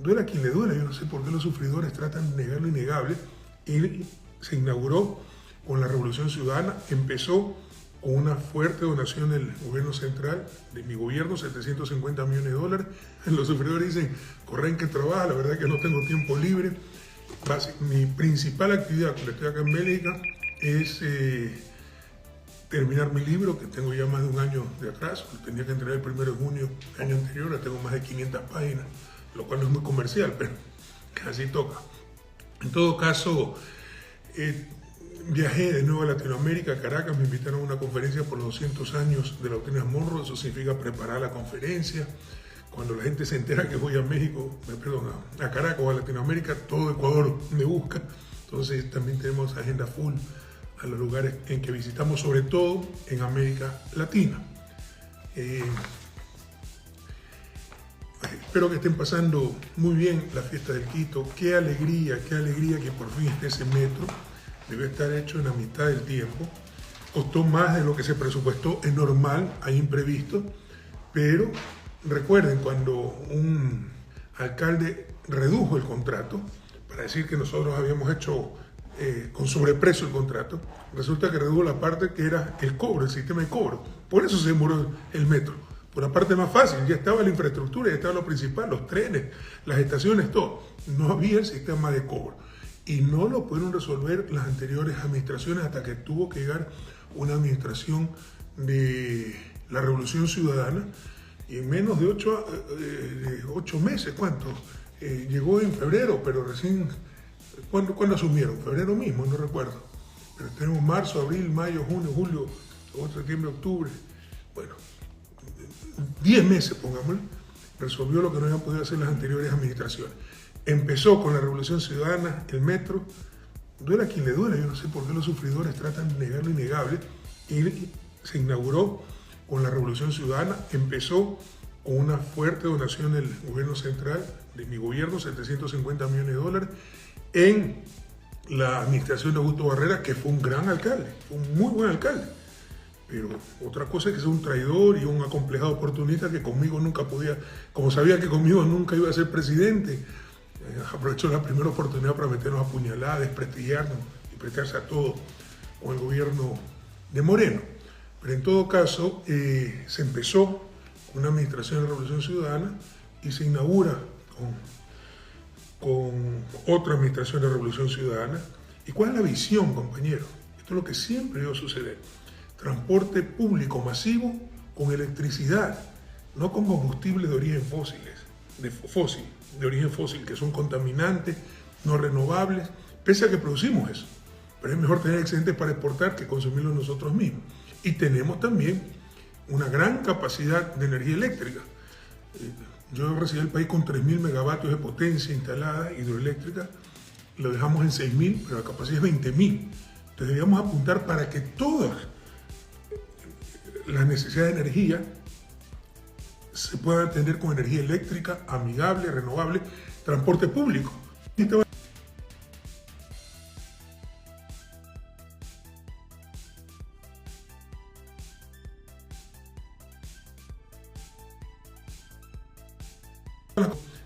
duele a quien le duele. Yo no sé por qué los sufridores tratan de negar lo innegable. Y se inauguró con la Revolución Ciudadana, empezó con una fuerte donación del gobierno central, de mi gobierno, 750 millones de dólares. Los sufridores dicen, corren que trabaja, la verdad es que no tengo tiempo libre. Mi principal actividad cuando estoy acá en Bélgica es terminar mi libro, que tengo ya más de un año de atrás. Tenía que entregar el 1 de junio del año anterior, ya tengo más de 500 páginas, lo cual no es muy comercial, pero casi toca. En todo caso, viajé de nuevo a Latinoamérica, a Caracas, me invitaron a una conferencia por los 200 años de la doctrina Monroe. Eso significa preparar la conferencia. Cuando la gente se entera que voy a México, a Caracas o a Latinoamérica, todo Ecuador me busca. Entonces también tenemos agenda full a los lugares en que visitamos, sobre todo en América Latina. Espero que estén pasando muy bien la fiesta del Quito. Qué alegría que por fin esté ese metro. Debe estar hecho en la mitad del tiempo. Costó más de lo que se presupuestó, es normal, hay imprevistos, pero recuerden cuando un alcalde redujo el contrato para decir que nosotros habíamos hecho con sobreprecio el contrato, resulta que redujo la parte que era el cobro, el sistema de cobro. Por eso se demoró el metro. Por la parte más fácil, ya estaba la infraestructura, ya estaba lo principal, los trenes, las estaciones, todo. No había el sistema de cobro. Y no lo pudieron resolver las anteriores administraciones hasta que tuvo que llegar una administración de la Revolución Ciudadana. Y en menos de 8 meses, ¿cuánto? Llegó en febrero, pero recién, ¿cuándo asumieron? Febrero mismo, no recuerdo. Pero tenemos marzo, abril, mayo, junio, julio, agosto, septiembre, octubre. Bueno, 10 meses, pongámosle, resolvió lo que no habían podido hacer las anteriores administraciones. Empezó con la Revolución Ciudadana, el metro. Duele a quien le duele. Yo no sé por qué los sufridores tratan de negar lo innegable. Y se inauguró con la Revolución Ciudadana, empezó con una fuerte donación del gobierno central, de mi gobierno, 750 millones de dólares, en la administración de Augusto Barrera, que fue un gran alcalde, fue un muy buen alcalde. Pero otra cosa es que es un traidor y un acomplejado oportunista que conmigo nunca podía, como sabía que conmigo nunca iba a ser presidente, aprovechó la primera oportunidad para meternos a puñaladas, desprestigiarnos y prestarse a todo con el gobierno de Moreno. Pero en todo caso, se empezó con una administración de Revolución Ciudadana y se inaugura con otra administración de Revolución Ciudadana. ¿Y cuál es la visión, compañeros? Esto es lo que siempre iba a suceder. Transporte público masivo con electricidad, no con combustibles de origen fósil, que son contaminantes, no renovables, pese a que producimos eso. Pero es mejor tener excedentes para exportar que consumirlos nosotros mismos. Y tenemos también una gran capacidad de energía eléctrica. Yo recibí el país con 3.000 megavatios de potencia instalada hidroeléctrica, lo dejamos en 6.000, pero la capacidad es 20.000. Entonces debíamos apuntar para que todas las necesidades de energía se puedan atender con energía eléctrica, amigable, renovable, transporte público.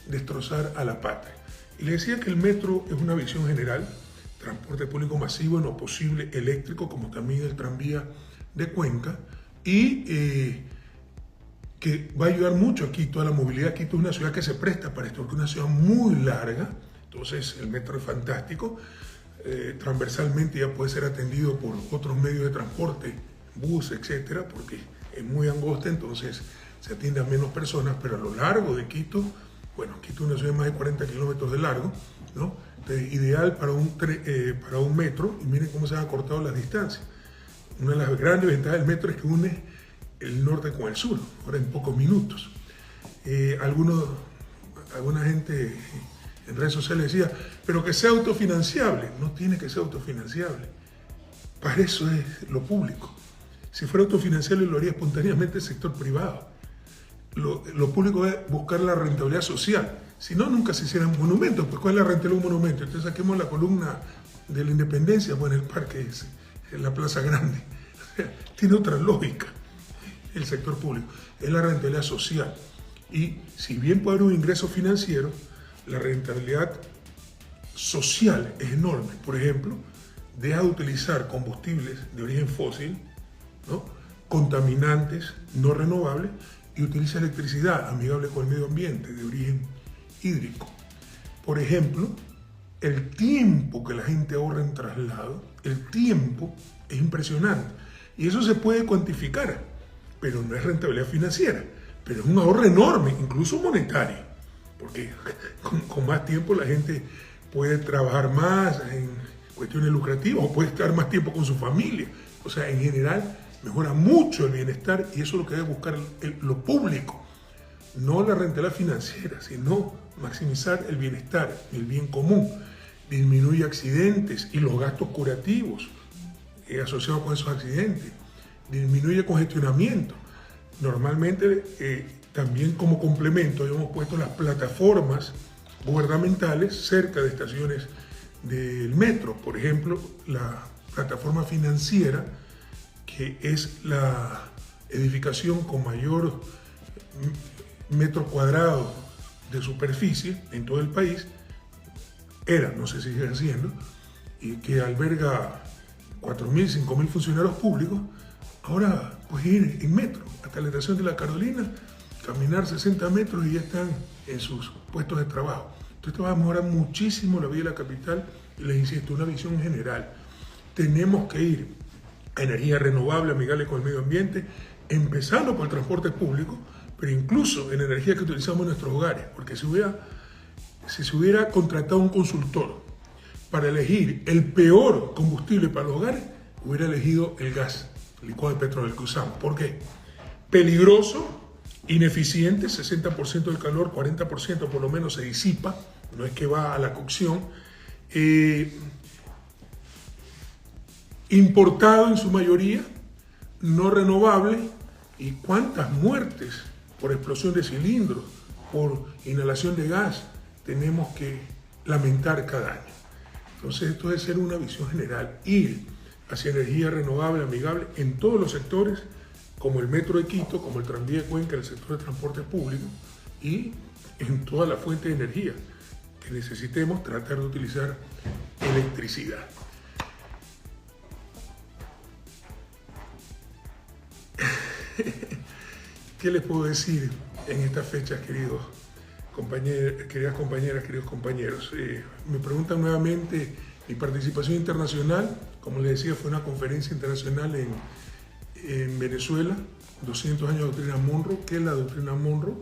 Destrozar a la patria. Y le decía que el metro es una visión general, transporte público masivo, en lo posible eléctrico, como también el tranvía de Cuenca, y que va a ayudar mucho a Quito, a la movilidad. Quito es una ciudad que se presta para esto, porque es una ciudad muy larga, entonces el metro es fantástico. Transversalmente ya puede ser atendido por otros medios de transporte, bus, etcétera, porque es muy angosta, entonces se atiende a menos personas, pero a lo largo de Quito, bueno, Quito es una ciudad de más de 40 kilómetros de largo, ¿no? Entonces, ideal para un metro, y miren cómo se han acortado las distancias. Una de las grandes ventajas del metro es que une el norte con el sur, ahora en pocos minutos. Alguna gente en redes sociales decía, pero que sea autofinanciable. No tiene que ser autofinanciable. Para eso es lo público. Si fuera autofinanciable lo haría espontáneamente el sector privado. Lo público es buscar la rentabilidad social. Si no, nunca se hicieran monumentos. Pues, ¿cuál es la rentabilidad de un monumento? Entonces saquemos la columna de la Independencia, pues en el parque, en la Plaza Grande. O sea, tiene otra lógica el sector público. Es la rentabilidad social. Y si bien puede haber un ingreso financiero, la rentabilidad social es enorme. Por ejemplo, deja de utilizar combustibles de origen fósil, ¿no?, contaminantes, no renovables, y utiliza electricidad amigable con el medio ambiente, de origen hídrico. Por ejemplo, el tiempo que la gente ahorra en traslado, el tiempo es impresionante. Y eso se puede cuantificar, pero no es rentabilidad financiera, pero es un ahorro enorme, incluso monetario, porque con más tiempo la gente puede trabajar más en cuestiones lucrativas o puede estar más tiempo con su familia. O sea, en general mejora mucho el bienestar, y eso es lo que debe buscar lo público, no la rentabilidad financiera, sino maximizar el bienestar, el bien común. Disminuye accidentes y los gastos curativos asociados con esos accidentes, disminuye congestionamiento. Normalmente también como complemento hemos puesto las plataformas gubernamentales cerca de estaciones del metro. Por ejemplo, la plataforma financiera, que es la edificación con mayor metro cuadrado de superficie en todo el país, no sé si sigue siendo, y que alberga 4.000, 5.000 funcionarios públicos. Ahora puedes ir en metro hasta la estación de La Carolina, caminar 60 metros y ya están en sus puestos de trabajo. Entonces esto va a mejorar muchísimo la vida de la capital, y les insisto, una visión general. Tenemos que ir a energía renovable, amigable con el medio ambiente, empezando por el transporte público, pero incluso en energía que utilizamos en nuestros hogares, porque si se hubiera contratado un consultor para elegir el peor combustible para los hogares, hubiera elegido el gas licuado de petróleo que usamos. ¿Por qué? Peligroso, ineficiente, 60% del calor, 40% por lo menos se disipa, no es que va a la cocción, importado en su mayoría, no renovable, y cuántas muertes por explosión de cilindros, por inhalación de gas tenemos que lamentar cada año. Entonces esto debe ser una visión general, ir hacia energía renovable, amigable en todos los sectores, como el metro de Quito, como el tranvía de Cuenca, el sector de transporte público, y en toda la fuente de energía que necesitemos tratar de utilizar electricidad. ¿Qué les puedo decir en estas fechas, queridas compañeras, queridos compañeros? Me preguntan nuevamente mi participación internacional. Como les decía, fue una conferencia internacional en Venezuela, 200 años de doctrina Monroe. ¿Qué es la doctrina Monroe?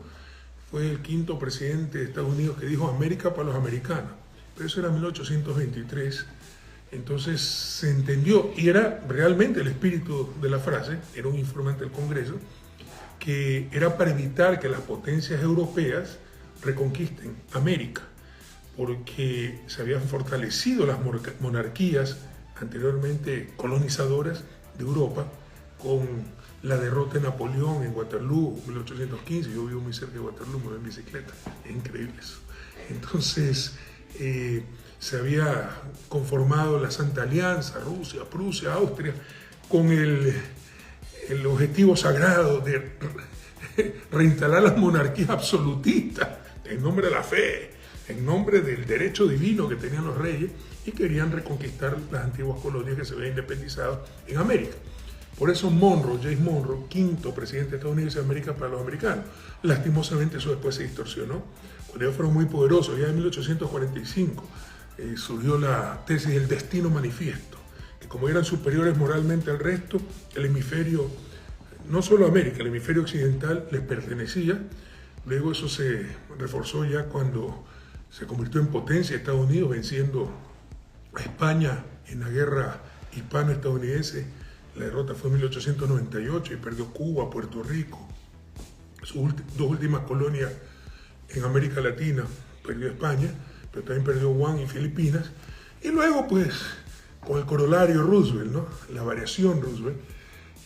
Fue el quinto presidente de Estados Unidos que dijo América para los americanos, pero eso era 1823. Entonces se entendió, y era realmente el espíritu de la frase, era un informante del Congreso, que era para evitar que las potencias europeas reconquisten América, porque se habían fortalecido las monarquías anteriormente colonizadoras de Europa con la derrota de Napoleón en Waterloo, 1815. Yo vivo muy cerca de Waterloo, me voy en bicicleta, es increíble eso. Entonces se había conformado la Santa Alianza, Rusia, Prusia, Austria, con el objetivo sagrado de reinstalar las monarquías absolutistas en nombre de la fe, en nombre del derecho divino que tenían los reyes, y querían reconquistar las antiguas colonias que se habían independizado en América. Por eso James Monroe, quinto presidente de Estados Unidos, América para los americanos. Lastimosamente eso después se distorsionó. Cuando ellos fueron muy poderosos, ya en 1845, surgió la tesis del destino manifiesto, que como eran superiores moralmente al resto, el hemisferio, no solo América, el hemisferio occidental les pertenecía. Luego eso se reforzó ya cuando se convirtió en potencia Estados Unidos, venciendo a España en la guerra hispano-estadounidense. La derrota fue en 1898 y perdió Cuba, Puerto Rico, sus dos últimas colonias en América Latina. Perdió España, pero también perdió Guam y Filipinas. Y luego, pues, con el corolario Roosevelt, ¿no? La variación Roosevelt,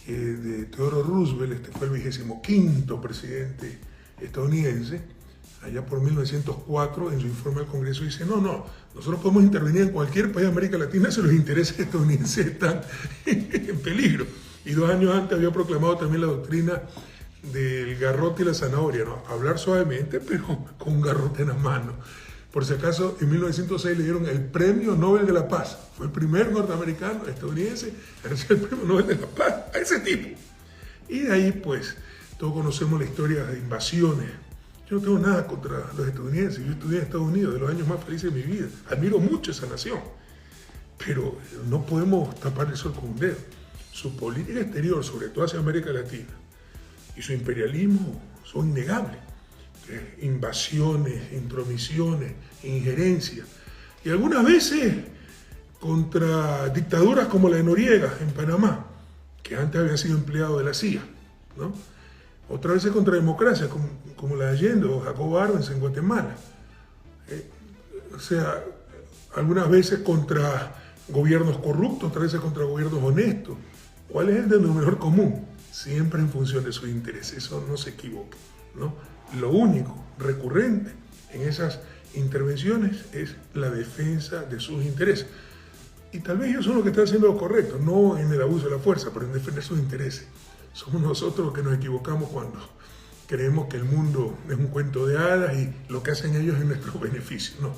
de Theodore Roosevelt, fue el 25º presidente estadounidense. Allá por 1904, en su informe al Congreso dice, nosotros podemos intervenir en cualquier país de América Latina si los intereses estadounidenses están en peligro. Y 2 años antes había proclamado también la doctrina del garrote y la zanahoria, ¿no? Hablar suavemente, pero con un garrote en la mano. Por si acaso, en 1906 le dieron el Premio Nobel de la Paz. Fue el primer norteamericano, estadounidense, a recibir el Premio Nobel de la Paz, a ese tipo. Y de ahí, pues, todos conocemos la historia de invasiones. Yo no tengo nada contra los estadounidenses. Yo estudié en Estados Unidos, de los años más felices de mi vida. Admiro mucho esa nación. Pero no podemos tapar el sol con un dedo. Su política exterior, sobre todo hacia América Latina, y su imperialismo son innegables. Invasiones, intromisiones, injerencias. Y algunas veces contra dictaduras como la de Noriega en Panamá, que antes había sido empleado de la CIA, ¿no? Otras veces contra democracias como la de Allende o Jacobo Arbenz en Guatemala. O sea, algunas veces contra gobiernos corruptos, otras veces contra gobiernos honestos. ¿Cuál es el denominador común? Siempre en función de sus intereses, eso no se equivoque, ¿no? Lo único recurrente en esas intervenciones es la defensa de sus intereses. Y tal vez ellos son los que están haciendo lo correcto, no en el abuso de la fuerza, pero en defender sus intereses. Somos nosotros los que nos equivocamos cuando creemos que el mundo es un cuento de hadas y lo que hacen ellos es nuestro beneficio. No.